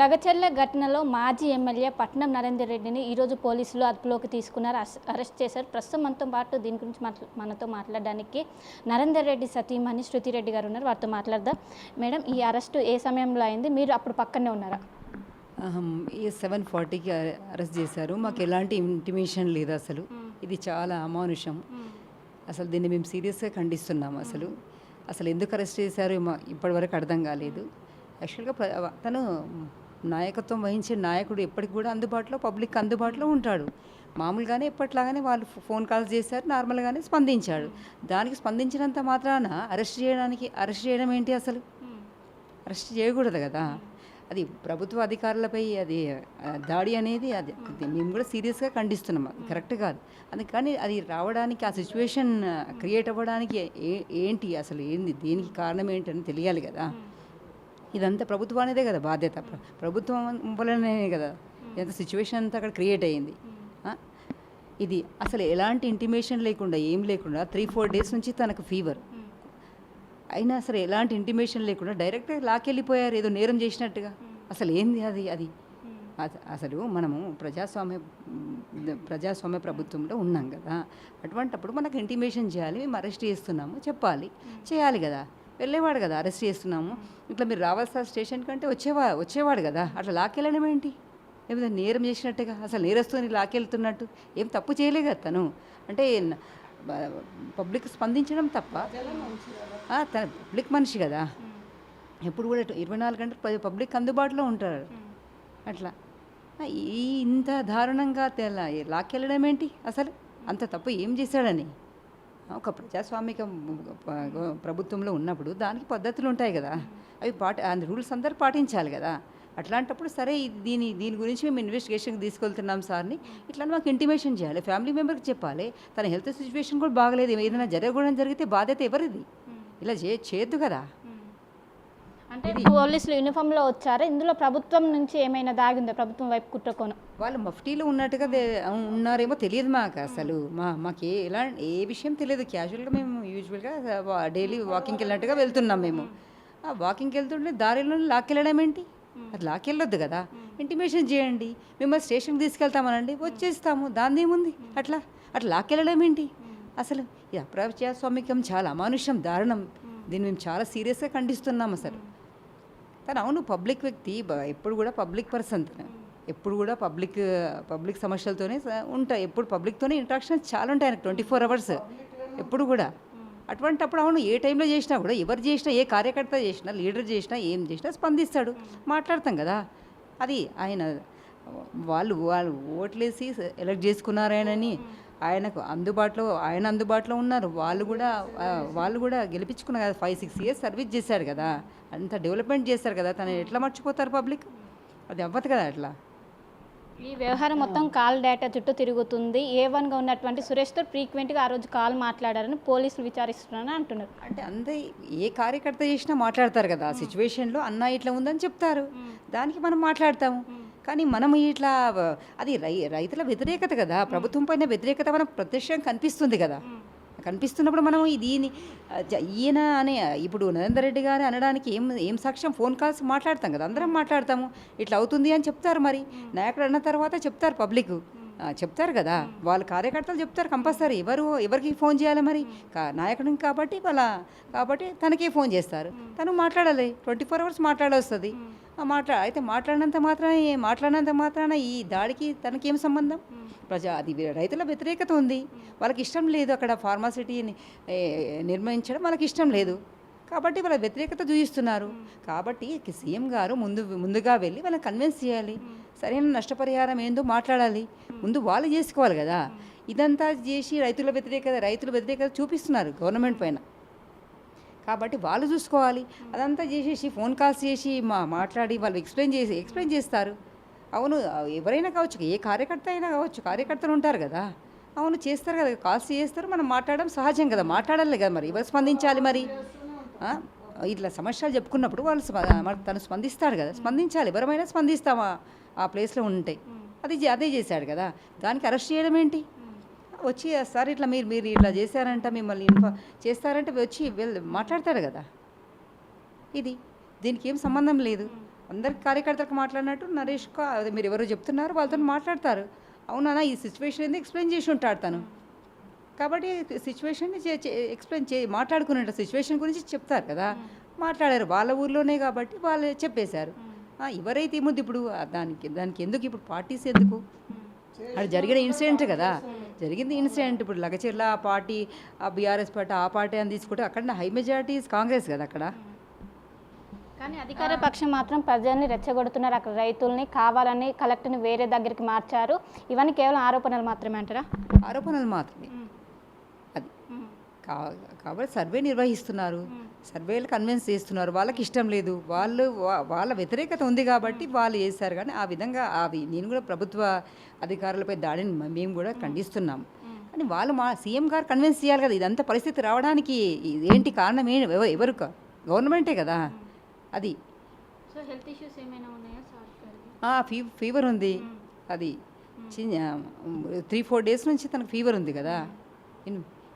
లగచర్ల ఘటనలో మాజీ ఎమ్మెల్యే పట్నం నరేందర్ రెడ్డిని ఈరోజు పోలీసులు అదుపులోకి తీసుకున్నారు, అరెస్ట్ చేశారు. ప్రస్తుతం మనతో పాటు దీని గురించి మనతో మాట్లాడడానికి నరేందర్ రెడ్డి సతీమణి శృతి రెడ్డి గారు ఉన్నారు. వారితో మాట్లాడదాం. మేడం, ఈ అరెస్టు ఏ సమయంలో అయింది? మీరు అప్పుడు పక్కనే ఉన్నారా? ఈ 7:40కి అరెస్ట్ చేశారు. మాకు ఎలాంటి ఇంటిమేషన్ లేదు. అసలు ఇది చాలా అమానుషం. అసలు దీన్ని మేము సీరియస్గా ఖండిస్తున్నాము. అసలు ఎందుకు అరెస్ట్ చేశారు ఇప్పటివరకు అర్థం కాలేదు. యాక్చువల్గా తను నాయకత్వం వహించే నాయకుడు ఎప్పటికి కూడా పబ్లిక్ అందుబాటులో ఉంటాడు. మామూలుగానే ఎప్పట్లాగానే వాళ్ళు ఫోన్ కాల్స్ చేశారు, నార్మల్గానే స్పందించాడు. దానికి స్పందించినంత మాత్రాన అరెస్ట్ చేయడం ఏంటి? అసలు అరెస్ట్ చేయకూడదు కదా. అది ప్రభుత్వ అధికారులపై అది దాడి అనేది అది మేము కూడా సీరియస్గా ఖండిస్తున్నాం. అది కరెక్ట్ కాదు. అందుకని అది రావడానికి ఆ సిచ్యువేషన్ క్రియేట్ అవ్వడానికి ఏంటి అసలు ఏంది, దేనికి కారణం ఏంటని తెలియాలి కదా. ఇదంతా ప్రభుత్వానిదే కదా బాధ్యత. ప్రభుత్వం వల్లనే కదా ఎంత సిచ్యువేషన్ అంతా అక్కడ క్రియేట్ అయ్యింది. ఇది అసలు ఎలాంటి ఇంటిమేషన్ లేకుండా ఏం లేకుండా 3-4 డేస్ నుంచి తనకు ఫీవర్ అయినా అసలు ఎలాంటి ఇంటిమేషన్ లేకుండా డైరెక్ట్గా లాకెళ్ళిపోయారు ఏదో నేరం చేసినట్టుగా. అసలు ఏంది అది? అసలు మనము ప్రజాస్వామ్య ప్రభుత్వంలో ఉన్నాం కదా. అటువంటప్పుడు మనకు ఇంటిమేషన్ చేయాలి. మేము అరెస్ట్ చేస్తున్నాము చేయాలి కదా. వెళ్ళేవాడు కదా. అరెస్ట్ చేస్తున్నాము ఇట్లా మీరు రావాల్సిన స్టేషన్ కంటే వచ్చేవాడు కదా. అట్లా లాకెళ్ళడం ఏంటి? ఏదో నేరం చేసినట్టుగా. అసలు నేరస్తుని లాకెళ్తున్నట్టు ఏం తప్పు చేయలే కదా తను. అంటే పబ్లిక్ స్పందించడం తప్ప. తన పబ్లిక్ మనిషి కదా. ఎప్పుడు కూడా 24 గంటలు పబ్లిక్ అందుబాటులో ఉంటారు. అట్లా ఇంత దారుణంగా లాక్కెళ్ళడం ఏంటి? అసలు అంత తప్పు ఏం చేశాడని. ఒక ప్రజాస్వామిక ప్రభుత్వంలో ఉన్నప్పుడు దానికి పద్ధతులు ఉంటాయి కదా. అవి రూల్స్ అందరూ పాటించాలి కదా. అట్లాంటప్పుడు సరే దీని గురించి మేము ఇన్వెస్టిగేషన్కి తీసుకెళ్తున్నాం సార్ని, ఇట్లా మాకు ఇంటిమేషన్ చేయాలి. ఫ్యామిలీ మెంబర్కి చెప్పాలి. తన హెల్త్ సిచ్యువేషన్ కూడా బాగలేదు. ఏదైనా జరిగితే బాధ్యత ఎవరిది? ఇలా చేయొద్దు కదా. అంటే పోలీసులు యూనిఫామ్లో వచ్చారా? ఇందులో ప్రభుత్వం నుంచి ఏమైనా దాగిందో? ప్రభుత్వం వైపు కుట్రకోను వాళ్ళు మఫ్టీలో ఉన్నట్టుగా ఉన్నారేమో తెలియదు మాకు. అసలు మాకు ఏ విషయం తెలియదు. క్యాజువల్గా మేము యూజువల్గా డైలీ వాకింగ్కి వెళ్ళినట్టుగా వెళ్తున్నాం. మేము వాకింగ్కి వెళ్తుంటే దారిలో లాక్కెళ్ళడం ఏంటి? అది లాక్కెళ్ళొద్దు కదా. ఇంటిమేషన్ చేయండి. మిమ్మల్ని స్టేషన్కి తీసుకెళ్తామనండి, వచ్చేస్తాము. దాని ఏముంది? అట్లా లాక్కెళ్ళడం ఏంటి? అసలు ఇది అప్రజాస్వామికం, చాలా అమానుష్యం, దారుణం. దీన్ని మేము చాలా సీరియస్గా ఖండిస్తున్నాం. అసలు తను అవును పబ్లిక్ వ్యక్తి, ఎప్పుడు కూడా పబ్లిక్ పర్సన్, ఎప్పుడు కూడా పబ్లిక్ సమస్యలతోనే ఉంటాయి. ఎప్పుడు పబ్లిక్తోనే ఇంట్రాక్షన్స్ చాలా ఉంటాయి ఆయనకు 24 hours ఎప్పుడు కూడా. అటువంటప్పుడు అవును ఏ టైంలో చేసినా కూడా, ఎవరు చేసినా, ఏ కార్యకర్త చేసినా, లీడర్ చేసినా, ఏం చేసినా స్పందిస్తాడు, మాట్లాడతాం కదా. అది వాళ్ళు ఓట్లేసి ఎలక్ట్ చేసుకున్నారని ఆయన అందుబాటులో ఉన్నారు. వాళ్ళు కూడా గెలిపించుకున్నారు కదా. 5-6 years సర్వీస్ చేశాడు కదా. అంత డెవలప్మెంట్ చేశారు కదా. తను ఎట్లా మర్చిపోతారు పబ్లిక్? అది అవ్వదు కదా. అట్లా ఈ వ్యవహారం మొత్తం కాల్ డేటా చుట్టూ తిరుగుతుంది. A1గా ఉన్నటువంటి సురేష్తో ఫ్రీక్వెంట్గా ఆ రోజు కాల్ మాట్లాడారని పోలీసులు విచారిస్తున్నారని అంటున్నారు. అంటే అందరూ ఏ కార్యకర్త చేసినా మాట్లాడతారు కదా. ఆ సిచ్యువేషన్లో అన్న ఇట్లా ఉందని చెప్తారు, దానికి మనం మాట్లాడతాము. కానీ మనం ఇట్లా అది రైతుల వ్యతిరేకత కదా, ప్రభుత్వం పైన వ్యతిరేకత మనకు ప్రత్యక్షంగా కనిపిస్తుంది కదా. కనిపిస్తున్నప్పుడు మనం ఈయన అనే ఇప్పుడు నరేందర్ రెడ్డి గారు అనడానికి ఏం సాక్ష్యం? ఫోన్ కాల్స్ మాట్లాడతాం కదా, అందరం మాట్లాడతాము. ఇట్లా అవుతుంది అని చెప్తారు. మరి నాయకుడు అన్న తర్వాత చెప్తారు, పబ్లిక్ చెప్తారు కదా. వాళ్ళ కార్యకర్తలు చెప్తారు కంపల్సరీ. ఎవరికి ఫోన్ చేయాలి మరి? నాయకుడిని కాబట్టి తనకే ఫోన్ చేస్తారు. తను మాట్లాడాలి. 24 hours మాట్లాడొస్తుంది. అయితే మాట్లాడినంత మాత్రాన ఈ దాడికి తనకేం సంబంధం? అది రైతుల వ్యతిరేకత ఉంది. వాళ్ళకి ఇష్టం లేదు అక్కడ ఫార్మాసిటీని నిర్మించడం, వాళ్ళకి ఇష్టం లేదు కాబట్టి వాళ్ళ వ్యతిరేకత చూపిస్తున్నారు. కాబట్టి సీఎం గారు ముందుగా వెళ్ళి వాళ్ళని కన్విన్స్ చేయాలి. సరైన నష్టపరిహారం ఏందో మాట్లాడాలి. ముందు వాళ్ళు చేసుకోవాలి కదా. ఇదంతా చేసి రైతుల వ్యతిరేకత చూపిస్తున్నారు గవర్నమెంట్ పైన. కాబట్టి వాళ్ళు చూసుకోవాలి. అదంతా చేసేసి ఫోన్ కాల్స్ చేసి మాట్లాడి వాళ్ళు ఎక్స్ప్లెయిన్ చేస్తారు. అవును ఎవరైనా కావచ్చు, ఏ కార్యకర్త అయినా కావచ్చు, కార్యకర్తలు ఉంటారు కదా. అవును చేస్తారు కదా, కాల్స్ చేస్తారు. మనం మాట్లాడడం సహజం కదా, మాట్లాడాలి కదా. మరి ఎవరు స్పందించాలి? మరి ఇట్లా సమస్యలు చెప్పుకున్నప్పుడు తను స్పందిస్తాడు కదా. స్పందించాలి. ఎవరమైనా స్పందిస్తామా ఆ ప్లేస్లో ఉంటే? అదే చేశాడు కదా. దానికి అరెస్ట్ చేయడం ఏంటి? వచ్చి సార్ ఇట్లా మీరు ఇట్లా చేశారంట, మిమ్మల్ని చేస్తారంటే వచ్చి మాట్లాడతాడు కదా. దీనికి ఏం సంబంధం లేదు. అందరి కార్యకర్తలకు మాట్లాడినట్టు నరేష్ అదే మీరు ఎవరో చెప్తున్నారు వాళ్ళతో మాట్లాడతారు. అవునా ఈ సిచ్యువేషన్ ఏంది ఎక్స్ప్లెయిన్ చేసి ఉంటాడు తను. కాబట్టి సిచ్యువేషన్ని ఎక్స్ప్లెయిన్ మాట్లాడుకునే సిచ్యువేషన్ గురించి చెప్తారు కదా. మాట్లాడారు వాళ్ళ ఊర్లోనే కాబట్టి వాళ్ళు చెప్పేశారు. ఎవరైతే ఏముంది ఇప్పుడు దానికి ఎందుకు ఇప్పుడు పార్టీస్ ఎందుకు? అది జరిగిన ఇన్సిడెంట్ కదా, జరిగింది ఇన్సిడెంట్. ఇప్పుడు లగచెర్ల ఆ పార్టీ ఆ బీఆర్ఎస్ పార్టీ ఆ పార్టీ అని తీసుకుంటే అక్కడ హై మెజారిటీ కాంగ్రెస్ కదా అక్కడ. కానీ అధికార పక్షం మాత్రం ప్రజల్ని రెచ్చగొడుతున్నారు. అక్కడ రైతుల్ని కావాలని కలెక్టర్ని వేరే దగ్గరికి మార్చారు. ఇవన్నీ కేవలం ఆరోపణలు మాత్రమే అంటారా? ఆరోపణలు మాత్రమే అది. కాబట్టి సర్వే నిర్వహిస్తున్నారు, సర్వేలు కన్విన్స్ చేస్తున్నారు. వాళ్ళకి ఇష్టం లేదు, వాళ్ళ వ్యతిరేకత ఉంది కాబట్టి వాళ్ళు చేశారు. కానీ ఆ విధంగా నేను కూడా ప్రభుత్వ అధికారులపై దాడిని మేము కూడా ఖండిస్తున్నాం. కానీ వాళ్ళు మా సీఎం గారు కన్విన్స్ చేయాలి కదా. ఇదంతా పరిస్థితి రావడానికి ఏంటి కారణం? ఎవరు? గవర్నమెంటే కదా అది. సో హెల్త్ ఇష్యూస్ ఏమైనా ఉన్నాయా? ఫీవర్ ఉంది. అది 3-4 డేస్ నుంచి తనకు ఫీవర్ ఉంది కదా.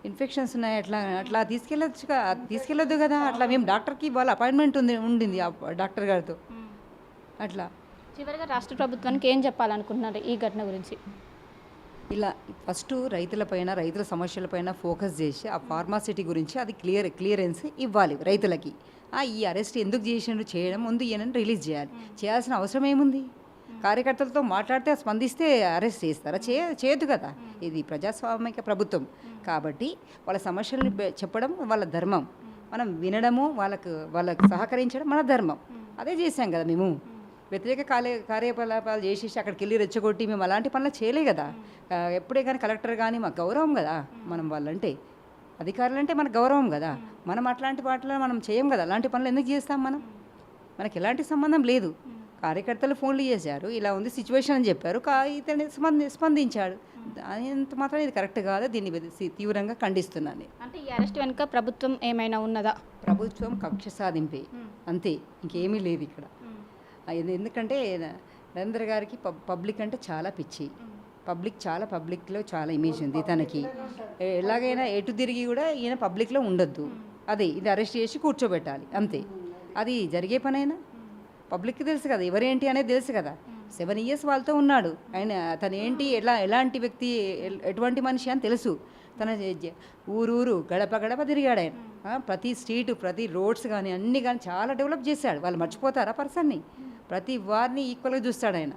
ఇన్ఫెక్షన్స్ ఉన్నాయి. అట్లా తీసుకెళ్ళొద్దు కదా. అట్లా మేము డాక్టర్కి వాళ్ళ అపాయింట్మెంట్ ఉండింది ఆ డాక్టర్ గారితో. అట్లా చివరిగా రాష్ట్ర ప్రభుత్వానికి ఏం చెప్పాలనుకుంటున్నారు ఈ ఘటన గురించి? ఇలా ఫస్ట్ రైతుల సమస్యలపైన ఫోకస్ చేసి ఆ ఫార్మాసిటీ గురించి అది క్లియరెన్స్ ఇవ్వాలి రైతులకి. ఈ అరెస్ట్ ఎందుకు చేయడం ముందు ఈయనని రిలీజ్ చేయాల్సిన అవసరం ఏముంది? కార్యకర్తలతో మాట్లాడితే స్పందిస్తే అరెస్ట్ చేస్తారా? చేయదు కదా. ఇది ప్రజాస్వామిక ప్రభుత్వం కాబట్టి వాళ్ళ సమస్యలను చెప్పడం వాళ్ళ ధర్మం. మనం వినడము వాళ్ళకు సహకరించడం మన ధర్మం. అదే చేశాం కదా మేము. వ్యతిరేక కార్యకలాపాలు చేసేసి అక్కడికి వెళ్ళి రెచ్చగొట్టి మేము అలాంటి పనులు చేయలే కదా. ఎప్పుడే కానీ కలెక్టర్ కానీ మాకు గౌరవం కదా. మనం వాళ్ళంటే అధికారులు అంటే మనకు గౌరవం కదా. మనం అట్లాంటి వాటిలో మనం చేయం కదా. అలాంటి పనులు ఎందుకు చేస్తాం మనం? మనకి ఎలాంటి సంబంధం లేదు. కార్యకర్తలు ఫోన్లు చేశారు, ఇలా ఉంది సిచ్యువేషన్ అని చెప్పారు. ఇతని స్పందించాడు. అంత మాత్రం ఇది కరెక్ట్ కాదు. దీన్ని తీవ్రంగా ఖండిస్తున్నాను. అంటే ఈ అరెస్ట్ వెనుక ప్రభుత్వం ఏమైనా ఉన్నదా? ప్రభుత్వం కక్ష సాధింపే, అంతే, ఇంకేమీ లేదు ఇక్కడ. ఎందుకంటే నరేంద్ర గారికి పబ్లిక్ అంటే చాలా పిచ్చి. పబ్లిక్లో చాలా ఇమేజ్ ఉంది తనకి. ఎలాగైనా ఎటు తిరిగి కూడా ఈయన పబ్లిక్లో ఉండొద్దు. అదే ఇది అరెస్ట్ చేసి కూర్చోబెట్టాలి అంతే. అది జరిగే పనైనా పబ్లిక్కి తెలుసు కదా, ఎవరేంటి అనేది తెలుసు కదా. 7 years వాళ్ళతో ఉన్నాడు ఆయన. తను ఏంటి, ఎలాంటి వ్యక్తి, ఎటువంటి మనిషి అని తెలుసు. తన ఊరు గడప తిరిగాడు ఆయన. ప్రతి స్ట్రీటు, ప్రతి రోడ్స్ కానీ అన్నీ కానీ చాలా డెవలప్ చేశాడు. వాళ్ళు మర్చిపోతారా పర్సన్ని? ప్రతి వారిని ఈక్వల్గా చూస్తాడు ఆయన.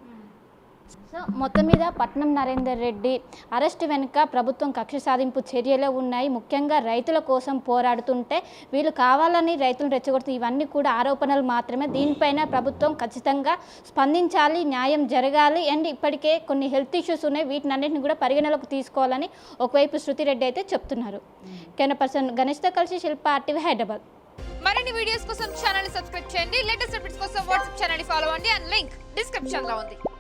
సో మొత్తం మీద పట్నం నరేందర్ రెడ్డి అరెస్ట్ వెనుక ప్రభుత్వం కక్ష సాధింపు చర్యలే ఉన్నాయి. ముఖ్యంగా రైతుల కోసం పోరాడుతుంటే వీళ్ళు కావాలని రైతులు రెచ్చగొడుతూ ఇవన్నీ కూడా ఆరోపణలు మాత్రమే. దీనిపైన ప్రభుత్వం ఖచ్చితంగా స్పందించాలి, న్యాయం జరగాలి. అండ్ ఇప్పటికే కొన్ని హెల్త్ ఇష్యూస్ ఉన్నాయి, వీటినన్నింటిని కూడా పరిగణలోకి తీసుకోవాలని ఒకవైపు శృతిరెడ్డి అయితే చెప్తున్నారు. కెమెరా పర్సన్ గణేష్తో కలిసి శిల్ప RTV హైదరాబాద్. మరిన్ని వీడియోస్ కోసం ఛానల్ ని సబ్స్క్రైబ్ చేయండి. లేటెస్ట్ అప్డేట్స్ కోసం వాట్సాప్ ఛానల్ ని ఫాలో అవ్వండి. అండ్ లింక్ డిస్క్రిప్షన్ లో ఉంది.